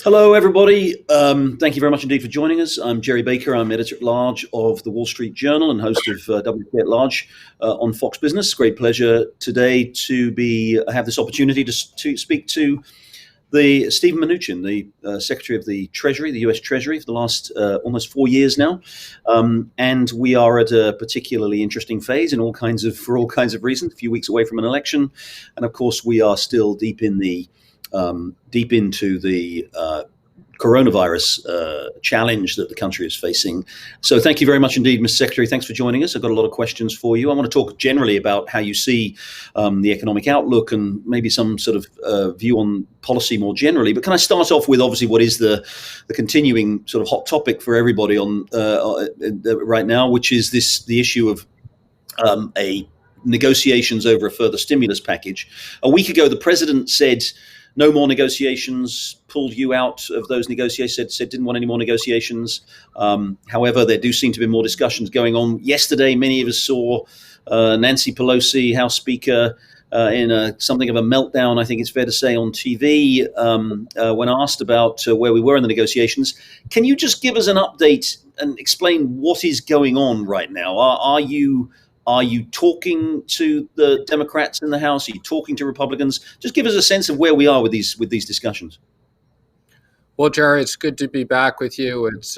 Hello, everybody. Thank you very much indeed for joining us. I'm Jerry Baker. I'm editor-at-large of the Wall Street Journal and host of WK at Large on Fox Business. Great pleasure today to have this opportunity to speak to the Steven Mnuchin, the Secretary of the Treasury, the U.S. Treasury, for the last almost 4 years now. And we are at a particularly interesting phase for all kinds of reasons. A few weeks away from an election, and of course, we are still deep into the coronavirus challenge that the country is facing. So thank you very much indeed, Mr. Secretary. Thanks for joining us. I've got a lot of questions for you. I want to talk generally about how you see the economic outlook and maybe some sort of view on policy more generally. But can I start off with obviously what is the continuing sort of hot topic for everybody on right now, which is the issue of negotiations over a further stimulus package. A week ago, the president said no more negotiations, pulled you out of those negotiations, said didn't want any more negotiations. However, there do seem to be more discussions going on. Yesterday, many of us saw Nancy Pelosi, House Speaker, in something of a meltdown, I think it's fair to say, on TV when asked about where we were in the negotiations. Can you just give us an update and explain what is going on right now? Are you talking to the Democrats in the House? Are you talking to Republicans? Just give us a sense of where we are with these discussions. Well, Jerry, it's good to be back with you. It's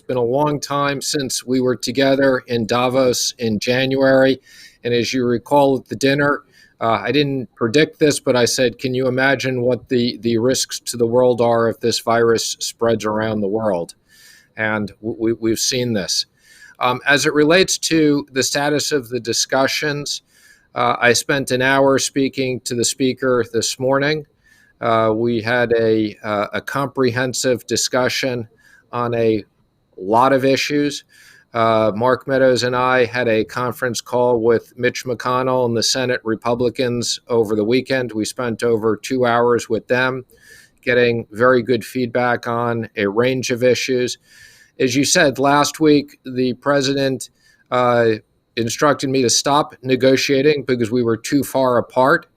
been a long time since we were together in Davos in January. And as you recall at the dinner, I didn't predict this, but I said, can you imagine what the risks to the world are if this virus spreads around the world? And we've seen this. As it relates to the status of the discussions, I spent an hour speaking to the speaker this morning. We had a comprehensive discussion on a lot of issues. Mark Meadows and I had a conference call with Mitch McConnell and the Senate Republicans over the weekend. We spent over 2 hours with them, getting very good feedback on a range of issues. As you said, last week, the president instructed me to stop negotiating because we were too far apart.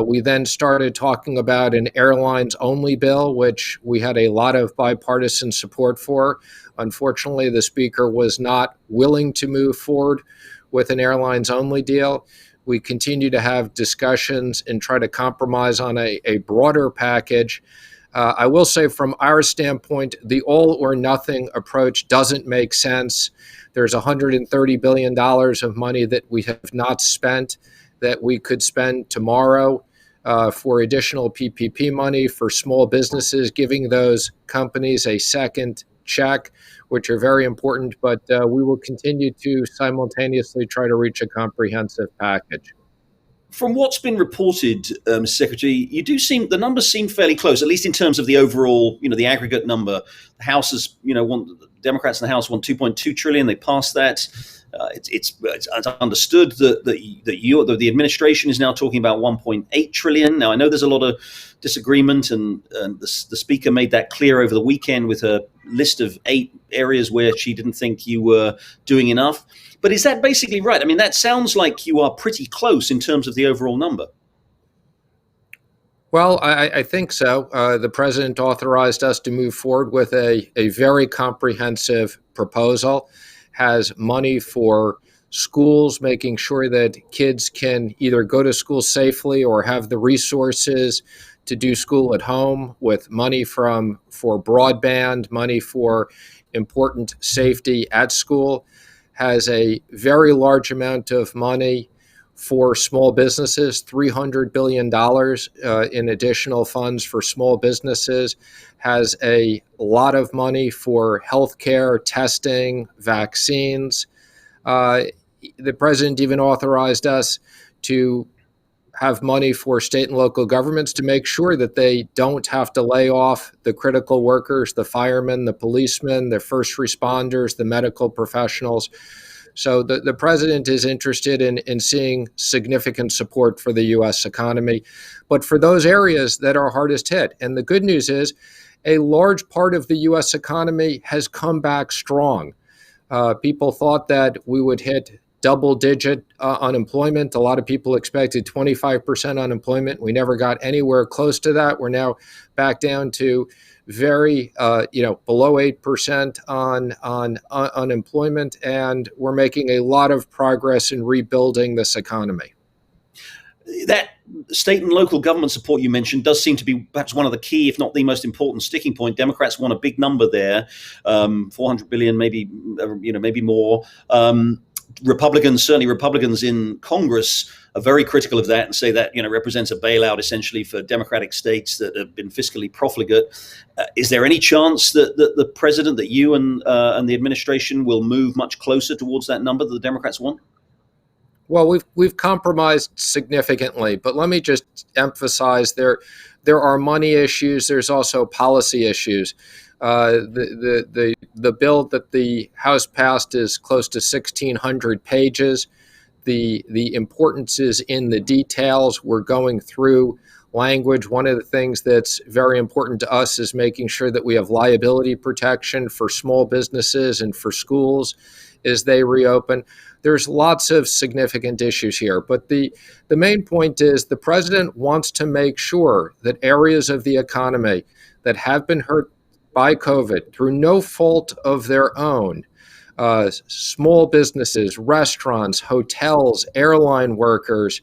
We then started talking about an airlines-only bill, which we had a lot of bipartisan support for. Unfortunately, the speaker was not willing to move forward with an airlines-only deal. We continue to have discussions and try to compromise on a broader package. I will say from our standpoint, the all or nothing approach doesn't make sense. There's $130 billion of money that we have not spent that we could spend tomorrow for additional PPP money for small businesses, giving those companies a second check, which are very important. But we will continue to simultaneously try to reach a comprehensive package. From what's been reported, Mr. Secretary, the numbers seem fairly close, at least in terms of the overall, the aggregate number. The House is, Democrats in the House want 2.2 trillion. They passed that. It's understood that the administration is now talking about 1.8 trillion. Now, I know there's a lot of disagreement, and the speaker made that clear over the weekend with a list of 8 areas where she didn't think you were doing enough. But is that basically right? I mean, that sounds like you are pretty close in terms of the overall number. Well, I think so. The president authorized us to move forward with a very comprehensive proposal, has money for schools, making sure that kids can either go to school safely or have the resources to do school at home, with money for broadband, money for important safety at school, has a very large amount of money for small businesses, $300 billion in additional funds for small businesses, has a lot of money for healthcare, testing, vaccines. The president even authorized us to have money for state and local governments to make sure that they don't have to lay off the critical workers, the firemen, the policemen, the first responders, the medical professionals. So the president is interested in seeing significant support for the U.S. economy, but for those areas that are hardest hit. And the good news is a large part of the U.S. economy has come back strong. People thought that we would hit double-digit unemployment. A lot of people expected 25% unemployment. We never got anywhere close to that. We're now back down to very, below 8% on unemployment, and we're making a lot of progress in rebuilding this economy. That state and local government support you mentioned does seem to be perhaps one of the key, if not the most important sticking point. Democrats want a big number there, 400 billion, maybe more. Certainly Republicans in Congress are very critical of that and say that represents a bailout essentially for Democratic states that have been fiscally profligate. Is there any chance that the president, that you and the administration will move much closer towards that number that the Democrats want? Well, we've compromised significantly, but let me just emphasize there are money issues. There's also policy issues. The bill that the House passed is close to 1,600 pages. The importance is in the details. We're going through language. One of the things that's very important to us is making sure that we have liability protection for small businesses and for schools as they reopen. There's lots of significant issues here, but the main point is the president wants to make sure that areas of the economy that have been hurt by COVID through no fault of their own, small businesses, restaurants, hotels, airline workers,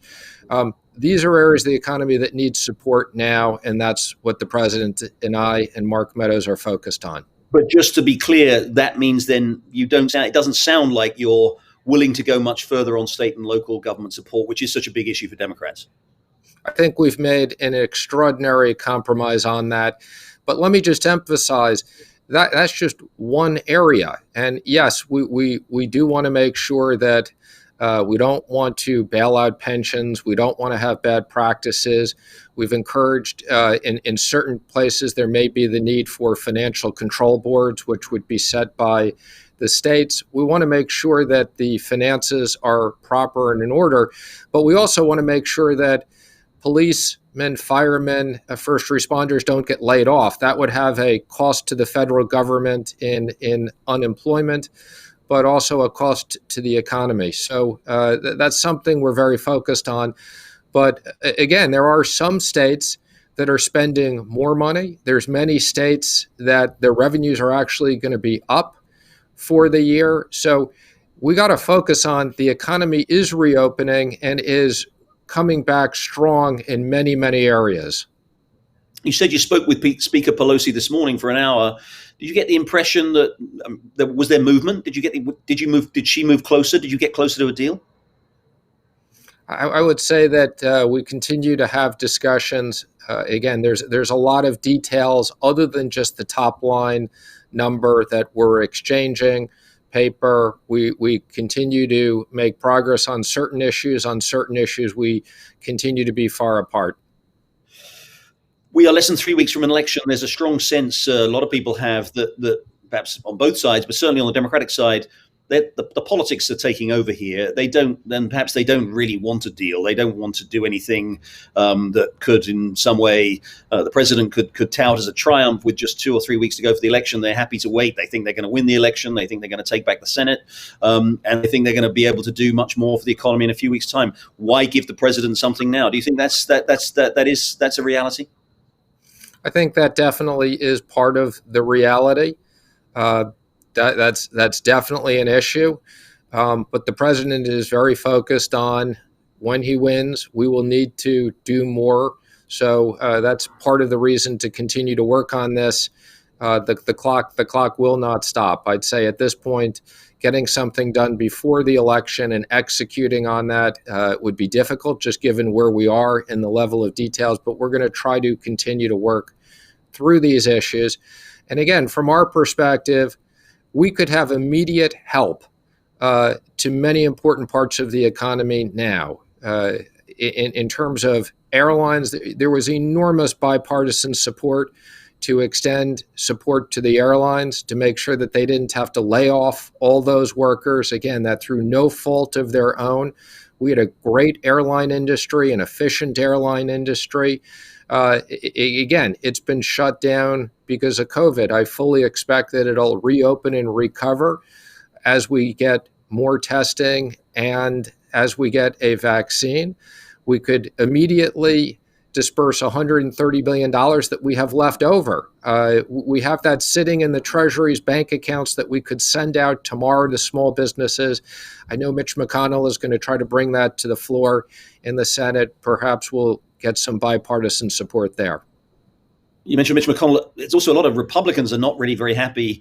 these are areas of the economy that need support now, and that's what the president and I and Mark Meadows are focused on. But just to be clear, that means then it doesn't sound like you're willing to go much further on state and local government support, which is such a big issue for Democrats. I think we've made an extraordinary compromise on that. But let me just emphasize that that's just one area. And yes, we do want to make sure that we don't want to bail out pensions. We don't want to have bad practices. We've encouraged in certain places there may be the need for financial control boards, which would be set by the states. We want to make sure that the finances are proper and in order, but we also want to make sure that policemen, firemen, first responders don't get laid off. That would have a cost to the federal government in unemployment, but also a cost to the economy. So that's something we're very focused on. But again, there are some states that are spending more money. There's many states that their revenues are actually going to be up for the year. So we got to focus on the economy is reopening and is coming back strong in many, many areas. You said you spoke with Speaker Pelosi this morning for an hour. Did you get the impression that was there movement? Did she move closer? Did you get closer to a deal? I would say that we continue to have discussions. Again, there's a lot of details other than just the top line number that we're exchanging paper. We continue to make progress on certain issues. On certain issues, we continue to be far apart. We are less than 3 weeks from an election. There's a strong sense a lot of people have that perhaps on both sides, but certainly on the Democratic side, that the politics are taking over here. Perhaps they don't really want a deal. They don't want to do anything that could, in some way, the president could tout as a triumph with just 2 or 3 weeks to go for the election. They're happy to wait. They think they're going to win the election. They think they're going to take back the Senate, and they think they're going to be able to do much more for the economy in a few weeks' time. Why give the president something now? Do you think that's a reality? I think that definitely is part of the reality. That's definitely an issue. But the president is very focused on when he wins, we will need to do more. So that's part of the reason to continue to work on this. The clock will not stop. I'd say at this point, getting something done before the election and executing on that would be difficult, just given where we are in the level of details. But we're going to try to continue to work through these issues. And again, from our perspective, we could have immediate help to many important parts of the economy now. In terms of airlines, there was enormous bipartisan support to extend support to the airlines to make sure that they didn't have to lay off all those workers. Again, that through no fault of their own. We had a great airline industry, an efficient airline industry. Again, it's been shut down because of COVID. I fully expect that it'll reopen and recover as we get more testing, and as we get a vaccine, we could immediately disperse $130 billion that we have left over. We have that sitting in the Treasury's bank accounts that we could send out tomorrow to small businesses. I know Mitch McConnell is going to try to bring that to the floor in the Senate. Perhaps we'll get some bipartisan support there. You mentioned Mitch McConnell. It's also a lot of Republicans are not really very happy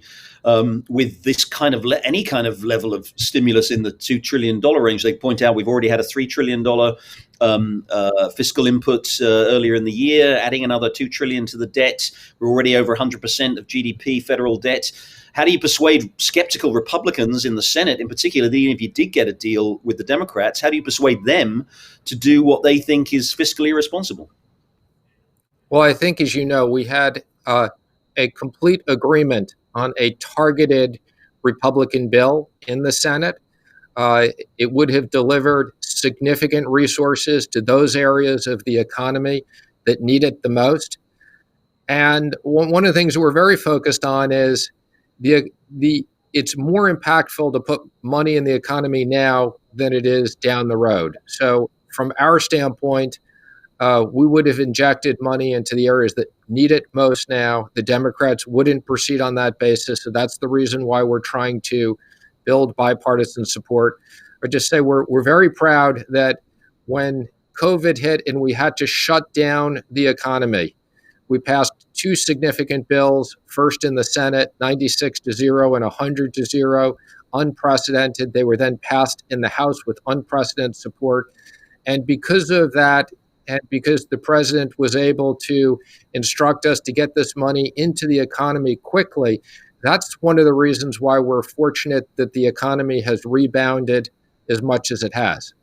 with this kind of any kind of level of stimulus in the $2 trillion range. They point out we've already had a $3 trillion fiscal input earlier in the year, adding another $2 trillion to the debt. We're already over 100% of GDP federal debt. How do you persuade skeptical Republicans in the Senate, in particular, that even if you did get a deal with the Democrats, how do you persuade them to do what they think is fiscally responsible? Well, I think, as you know, we had a complete agreement on a targeted Republican bill in the Senate. It would have delivered significant resources to those areas of the economy that need it the most. And one of the things we're very focused on is it's more impactful to put money in the economy now than it is down the road. So from our standpoint, we would have injected money into the areas that need it most now. The Democrats wouldn't proceed on that basis. So that's the reason why we're trying to build bipartisan support. Or just say we're very proud that when COVID hit and we had to shut down the economy, we passed two significant bills, first in the Senate, 96-0 and 100-0, unprecedented. They were then passed in the House with unprecedented support. And because of that, and because the president was able to instruct us to get this money into the economy quickly, that's one of the reasons why we're fortunate that the economy has rebounded as much as it has.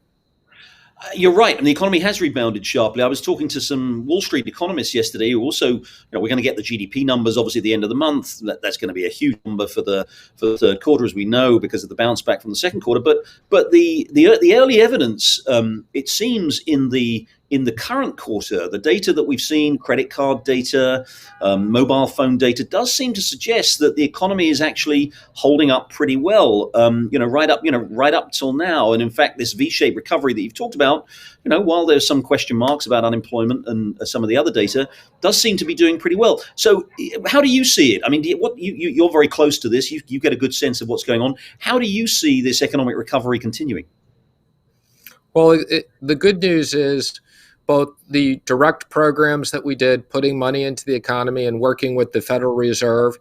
You're right, and the economy has rebounded sharply. I was talking to some Wall Street economists yesterday who also, we're going to get the GDP numbers obviously at the end of the month. That's going to be a huge number for the third quarter, as we know, because of the bounce back from the second quarter. But the early evidence, it seems, in the current quarter, the data that we've seen, credit card data, mobile phone data, does seem to suggest that the economy is actually holding up pretty well. Right up till now. And in fact, this V-shaped recovery that you've talked about, while there's some question marks about unemployment and some of the other data, does seem to be doing pretty well. So, how do you see it? I mean, you're very close to this. You get a good sense of what's going on. How do you see this economic recovery continuing? Well, the good news is both the direct programs that we did, putting money into the economy and working with the Federal Reserve.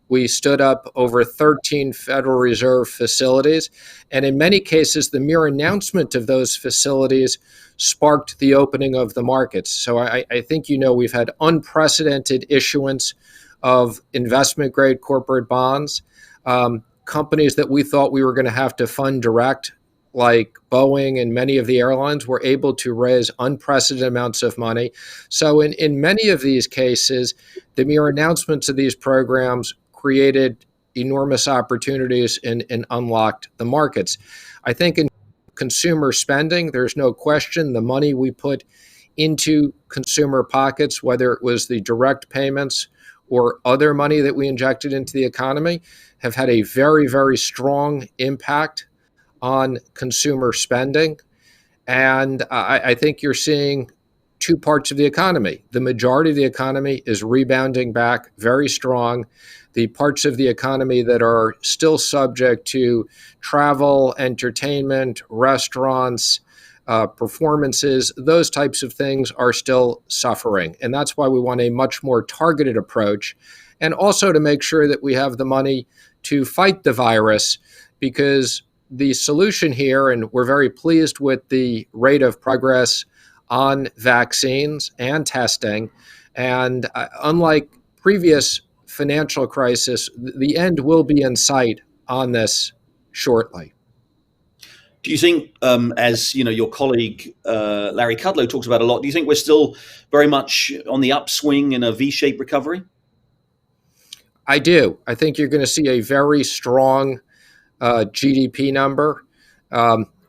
We stood up over 13 Federal Reserve facilities. And in many cases, the mere announcement of those facilities sparked the opening of the markets. So I think, we've had unprecedented issuance of investment-grade corporate bonds. Companies that we thought we were going to have to fund direct, like Boeing and many of the airlines, were able to raise unprecedented amounts of money. So in many of these cases, the mere announcements of these programs created enormous opportunities and unlocked the markets. I think in consumer spending, there's no question the money we put into consumer pockets, whether it was the direct payments or other money that we injected into the economy, have had a very, very strong impact on consumer spending. And I think you're seeing two parts of the economy. The majority of the economy is rebounding back very strong. The parts of the economy that are still subject to travel, entertainment, restaurants, performances, those types of things are still suffering. And that's why we want a much more targeted approach, and also to make sure that we have the money to fight the virus, because the solution here, and we're very pleased with the rate of progress on vaccines and testing, and unlike previous financial crisis, the end will be in sight on this shortly. Do you think, as your colleague Larry Kudlow talks about a lot, do you think we're still very much on the upswing in a V-shaped recovery? I do. I think you're going to see a very strong GDP number.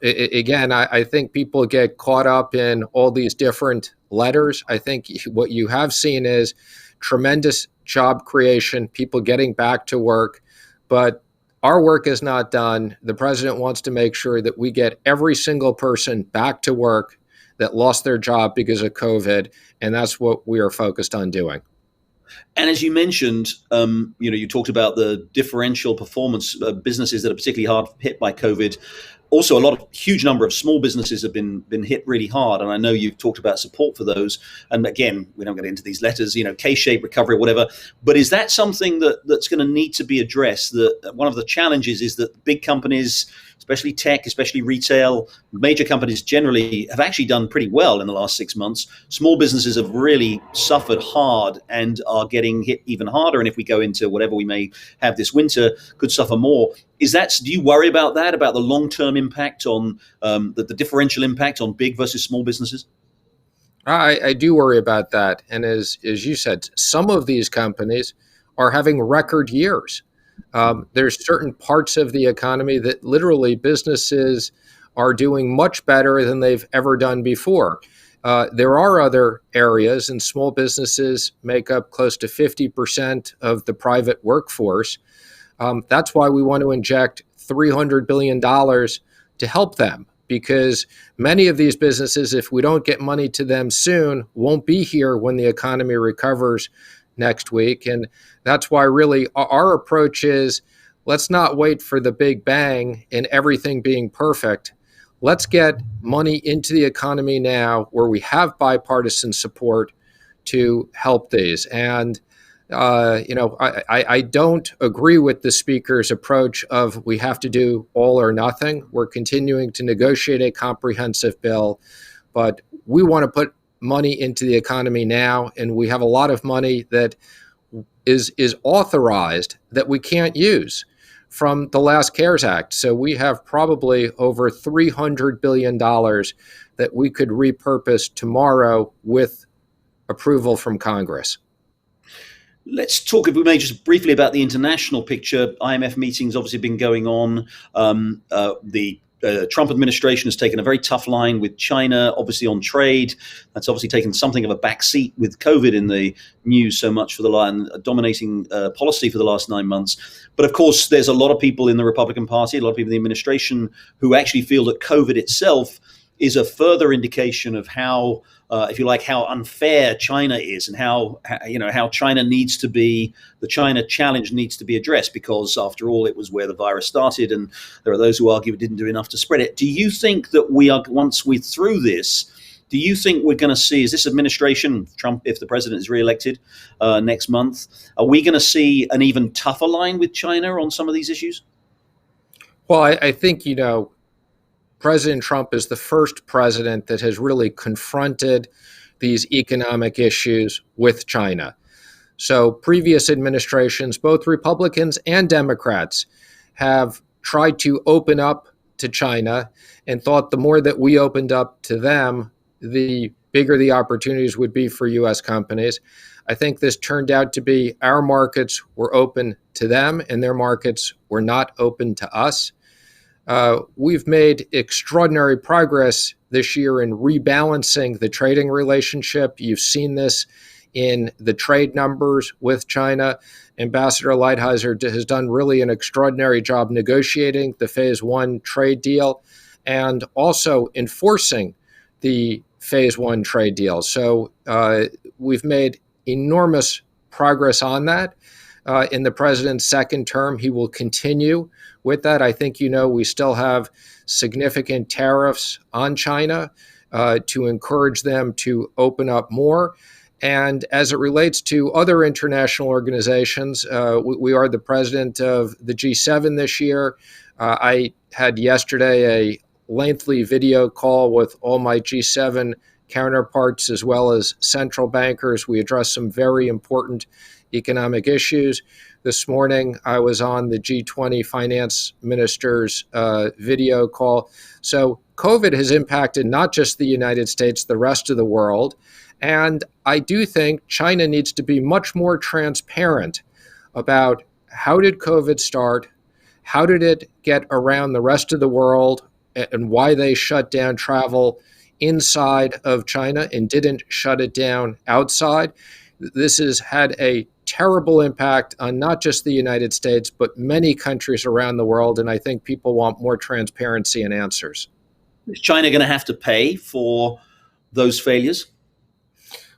Again, I think people get caught up in all these different letters. I think what you have seen is tremendous job creation, people getting back to work. But our work is not done. The president wants to make sure that we get every single person back to work that lost their job because of COVID, and that's what we are focused on doing. And as you mentioned, you talked about the differential performance businesses that are particularly hard hit by COVID. Also, huge number of small businesses have been hit really hard, and I know you've talked about support for those. And again, we don't get into these letters, K-shaped recovery, whatever. But is that something that's going to need to be addressed? That one of the challenges is that big companies, especially tech, especially retail, major companies generally have actually done pretty well in the last 6 months. Small businesses have really suffered hard and are getting hit even harder. And if we go into whatever we may have this winter, could suffer more. Do you worry about that, about the long-term impact on the differential impact on big versus small businesses? I do worry about that. And as you said, some of these companies are having record years. There's certain parts of the economy that literally businesses are doing much better than they've ever done before. There are other areas, and small businesses make up close to 50% of the private workforce. That's why we want to inject $300 billion to help them, because many of these businesses, if we don't get money to them soon, won't be here when the economy recovers next week. And that's why really our approach is, let's not wait for the big bang and everything being perfect. Let's get money into the economy now where we have bipartisan support to help these. And I don't agree with the speaker's approach of we have to do all or nothing. We're continuing to negotiate a comprehensive bill, but we want to put money into the economy now, and we have a lot of money that is authorized that we can't use from the last CARES Act. So we have probably over $300 billion that we could repurpose tomorrow with approval from Congress. Let's talk, if we may, just briefly about the international picture. IMF meetings obviously been going on. The Trump administration has taken a very tough line with China, obviously on trade. That's obviously taken something of a backseat with COVID in the news so much for the line, dominating policy for the last 9 months. But of course, there's a lot of people in the Republican Party, a lot of people in the administration who actually feel that COVID itself is a further indication of how, if you like, how unfair China is, and how China needs to be, the China challenge needs to be addressed, because after all, it was where the virus started, and there are those who argue it didn't do enough to spread it. Do you think that once we're through this, do you think we're going to see, is this administration, Trump, if the president is reelected next month, are we going to see an even tougher line with China on some of these issues? Well, I think, President Trump is the first president that has really confronted these economic issues with China. So previous administrations, both Republicans and Democrats, have tried to open up to China and thought the more that we opened up to them, the bigger the opportunities would be for U.S. companies. I think this turned out to be our markets were open to them and their markets were not open to us. We've made extraordinary progress this year in rebalancing the trading relationship. You've seen this in the trade numbers with China. Ambassador Lighthizer has done really an extraordinary job negotiating the Phase 1 trade deal and also enforcing the Phase 1 trade deal. So we've made enormous progress on that. In the president's second term, he will continue with that. I think, we still have significant tariffs on China to encourage them to open up more. And as it relates to other international organizations, we are the president of the G7 this year. I had yesterday a lengthy video call with all my G7 counterparts as well as central bankers. We addressed some very important economic issues. This morning, I was on the G20 finance ministers video call. So COVID has impacted not just the United States, the rest of the world. And I do think China needs to be much more transparent about how did COVID start, how did it get around the rest of the world, and why they shut down travel inside of China and didn't shut it down outside. This has had a terrible impact on not just the United States, but many countries around the world. And I think people want more transparency and answers. Is China going to have to pay for those failures?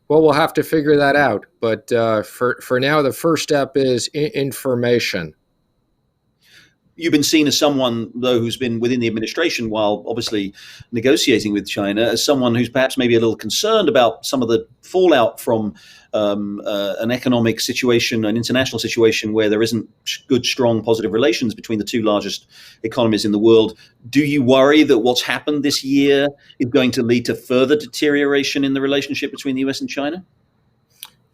Well, we'll have to figure that out. But for now, the first step is information. You've been seen as someone, though, who's been within the administration while obviously negotiating with China, as someone who's perhaps maybe a little concerned about some of the fallout from an economic situation, an international situation where there isn't good, strong, positive relations between the two largest economies in the world. Do you worry that what's happened this year is going to lead to further deterioration in the relationship between the US and China?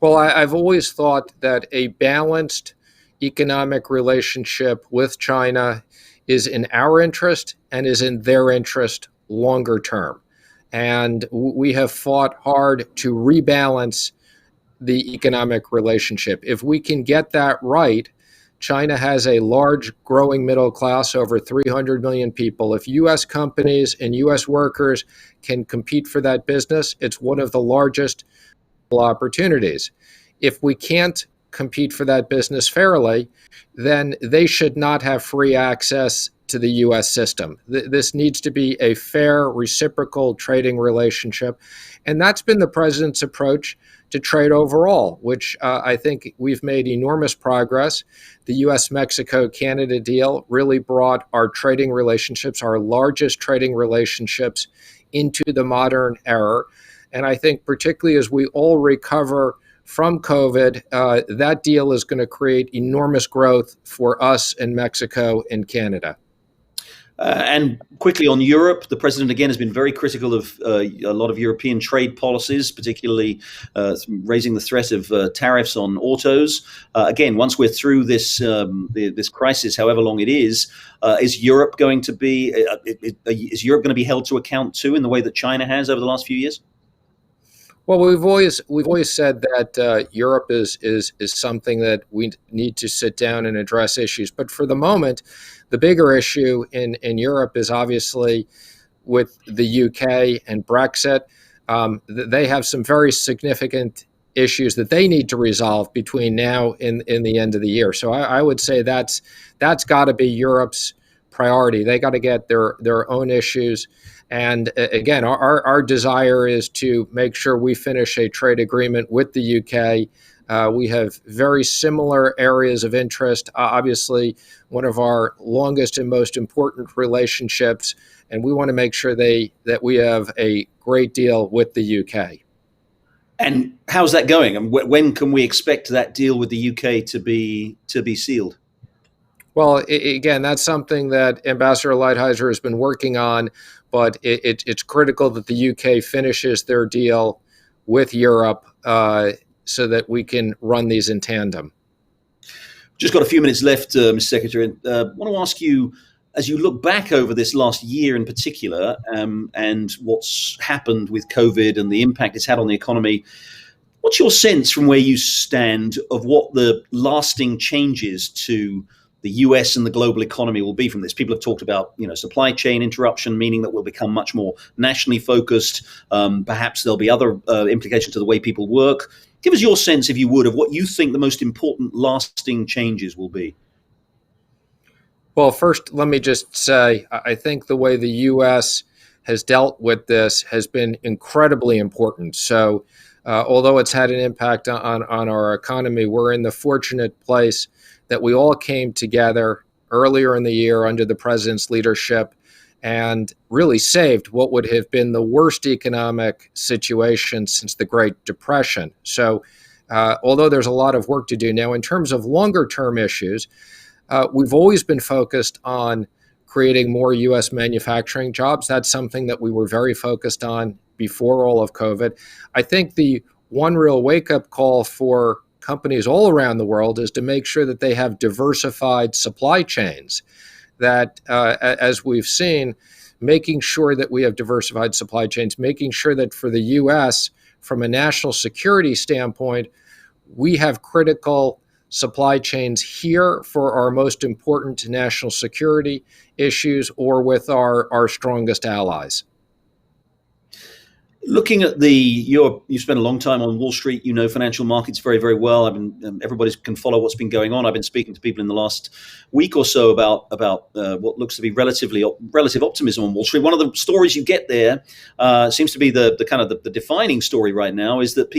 Well, I've always thought that a balanced economic relationship with China is in our interest and is in their interest longer term. And we have fought hard to rebalance the economic relationship. If we can get that right, China has a large growing middle class, over 300 million people. If U.S. companies and U.S. workers can compete for that business, it's one of the largest opportunities. If we can't compete for that business fairly, then they should not have free access to the U.S. system. This needs to be a fair, reciprocal trading relationship. And that's been the president's approach to trade overall, which I think we've made enormous progress. The U.S.-Mexico-Canada deal really brought our trading relationships, our largest trading relationships, into the modern era. And I think particularly as we all recover from COVID, that deal is going to create enormous growth for us in Mexico and Canada. And quickly on Europe, the president again has been very critical of a lot of European trade policies, particularly raising the threat of tariffs on autos. Again, once we're through this crisis, however long it is Europe going to be held to account too in the way that China has over the last few years? Well, we've always said that Europe is something that we need to sit down and address issues. But for the moment, the bigger issue in Europe is obviously with the UK and Brexit. They have some very significant issues that they need to resolve between now and the end of the year. So I would say that's got to be Europe's priority. They got to get their own issues. And again, our desire is to make sure we finish a trade agreement with the UK. We have very similar areas of interest. Obviously, one of our longest and most important relationships, and we want to make sure that we have a great deal with the UK. And how's that going? And when can we expect that deal with the UK to be sealed? Well, again, that's something that Ambassador Lighthizer has been working on, but it's critical that the UK finishes their deal with Europe so that we can run these in tandem. Just got a few minutes left, Mr. Secretary. I want to ask you, as you look back over this last year in particular, and what's happened with COVID and the impact it's had on the economy, what's your sense from where you stand of what the lasting changes to the US and the global economy will be from this? People have talked about, supply chain interruption, meaning that we'll become much more nationally focused. Perhaps there'll be other implications to the way people work. Give us your sense, if you would, of what you think the most important lasting changes will be. Well, first, let me just say, I think the way the U.S. has dealt with this has been incredibly important. So although it's had an impact on our economy, we're in the fortunate place that we all came together earlier in the year under the president's leadership and really saved what would have been the worst economic situation since the Great Depression. So although there's a lot of work to do now, in terms of longer term issues, we've always been focused on creating more U.S. manufacturing jobs. That's something that we were very focused on before all of COVID. I think the one real wake-up call for companies all around the world is to make sure that they have diversified supply chains, that as we've seen, making sure that we have diversified supply chains, making sure that for the U.S., from a national security standpoint, we have critical supply chains here for our most important national security issues or with our strongest allies. Looking at you spent a long time on Wall Street. You know financial markets very, very well. Everybody can follow what's been going on. I've been speaking to people in the last week or so about what looks to be relative optimism on Wall Street. One of the stories you get there seems to be the kind of the defining story right now is that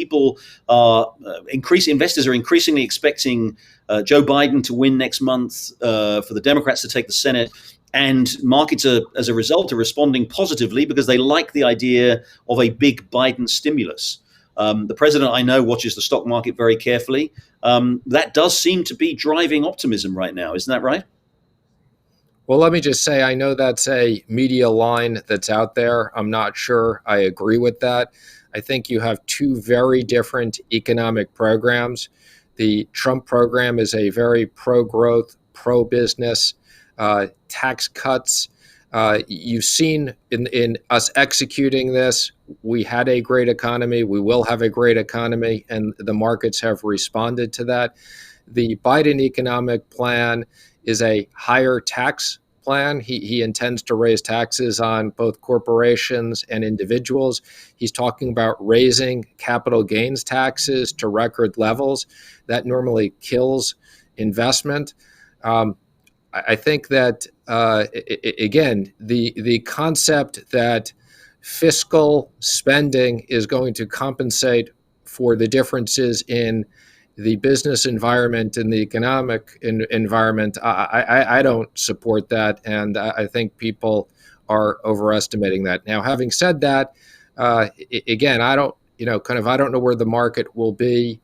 investors are increasingly expecting Joe Biden to win next month, for the Democrats to take the Senate. And markets are, as a result, are responding positively because they like the idea of a big Biden stimulus. The president, I know, watches the stock market very carefully. That does seem to be driving optimism right now. Isn't that right? Well, let me just say, I know that's a media line that's out there. I'm not sure I agree with that. I think you have two very different economic programs. The Trump program is a very pro-growth, pro-business, tax cuts. You've seen in us executing this, we had a great economy, we will have a great economy, and the markets have responded to that. The Biden economic plan is a higher tax plan. He intends to raise taxes on both corporations and individuals. He's talking about raising capital gains taxes to record levels. That normally kills investment. I think that, again, the concept that fiscal spending is going to compensate for the differences in the business environment and the economic environment, I don't support that, and I think people are overestimating that. Now, having said that, again, I don't know where the market will be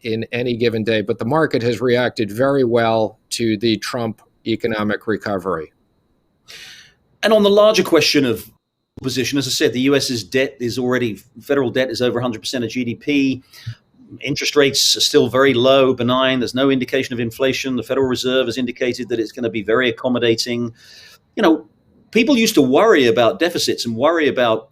in any given day, but the market has reacted very well to the Trump economic recovery. And on the larger question of position, as I said, the US's federal debt is over 100% of GDP. Interest rates are still very low, benign. There's no indication of inflation. The Federal Reserve has indicated that it's going to be very accommodating. People used to worry about deficits and worry about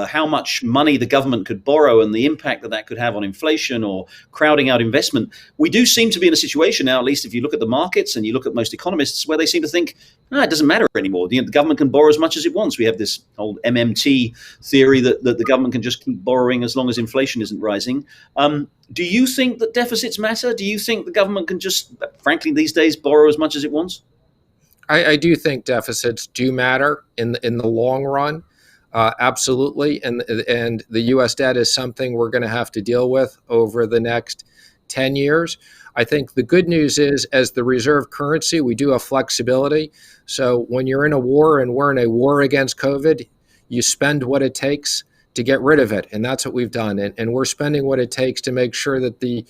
how much money the government could borrow and the impact that could have on inflation or crowding out investment. We do seem to be in a situation now, at least if you look at the markets and you look at most economists, where they seem to think, it doesn't matter anymore. The government can borrow as much as it wants. We have this old MMT theory that the government can just keep borrowing as long as inflation isn't rising. Do you think that deficits matter? Do you think the government can just, frankly, these days, borrow as much as it wants? I do think deficits do matter in the long run, absolutely, and the U.S. debt is something we're going to have to deal with over the next 10 years. I think the good news is, as the reserve currency, we do have flexibility. So when you're in a war, and we're in a war against COVID, you spend what it takes to get rid of it, and that's what we've done. And we're spending what it takes to make sure that the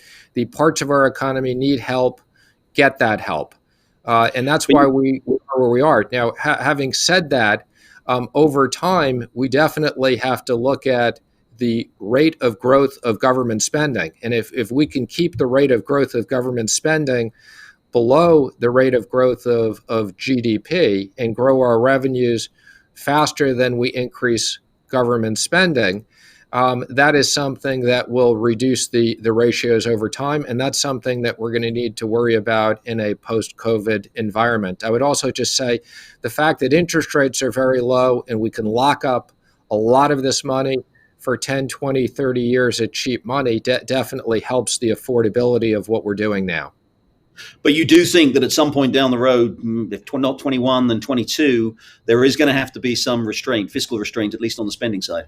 parts of our economy need help get that help. And that's why we are where we are. Now, having said that, over time, we definitely have to look at the rate of growth of government spending. And if we can keep the rate of growth of government spending below the rate of growth of GDP and grow our revenues faster than we increase government spending, that is something that will reduce the ratios over time, and that's something that we're going to need to worry about in a post-COVID environment. I would also just say the fact that interest rates are very low and we can lock up a lot of this money for 10, 20, 30 years at cheap money definitely helps the affordability of what we're doing now. But you do think that at some point down the road, if not 21, then 22, there is going to have to be some restraint, fiscal restraint, at least on the spending side.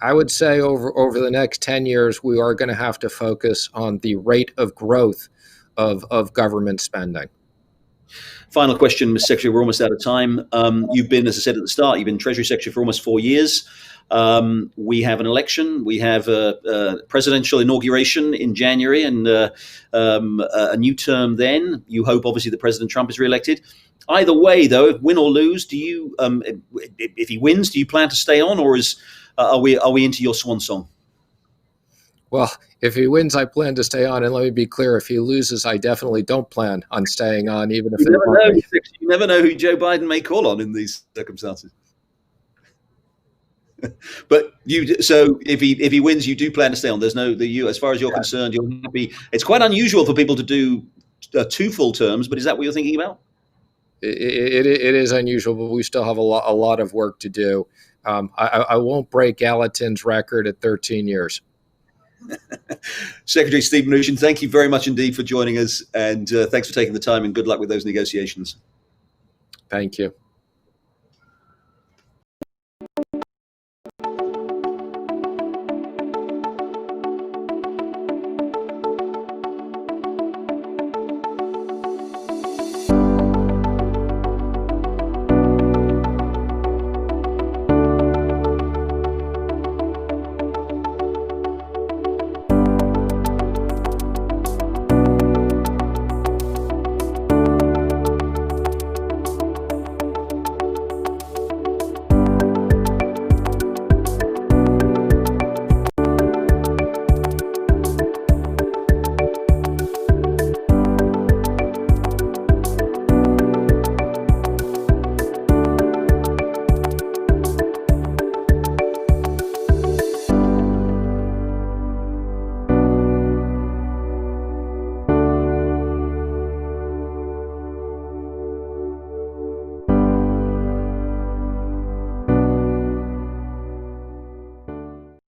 I would say over the next 10 years, we are going to have to focus on the rate of growth of government spending. Final question, Mr. Secretary, we're almost out of time. You've been, as I said at the start, you've been Treasury Secretary for almost 4 years. We have an election. We have a presidential inauguration in January and a new term then. You hope, obviously, that President Trump is reelected. Either way, though, win or lose, do you, if he wins, do you plan to stay on, or are we into your swan song? Well, if he wins, I plan to stay on. And let me be clear, if he loses, I definitely don't plan on staying on, even if you never know who Joe Biden may call on in these circumstances. But so if he wins, you do plan to stay on. There's as far as you're concerned, you're happy. It's quite unusual for people to do 2 full terms, but is that what you're thinking about? it is unusual, but we still have a lot of work to do. I won't break Gallatin's record at 13 years. Secretary Steven Mnuchin, thank you very much indeed for joining us, and thanks for taking the time, and good luck with those negotiations. Thank you.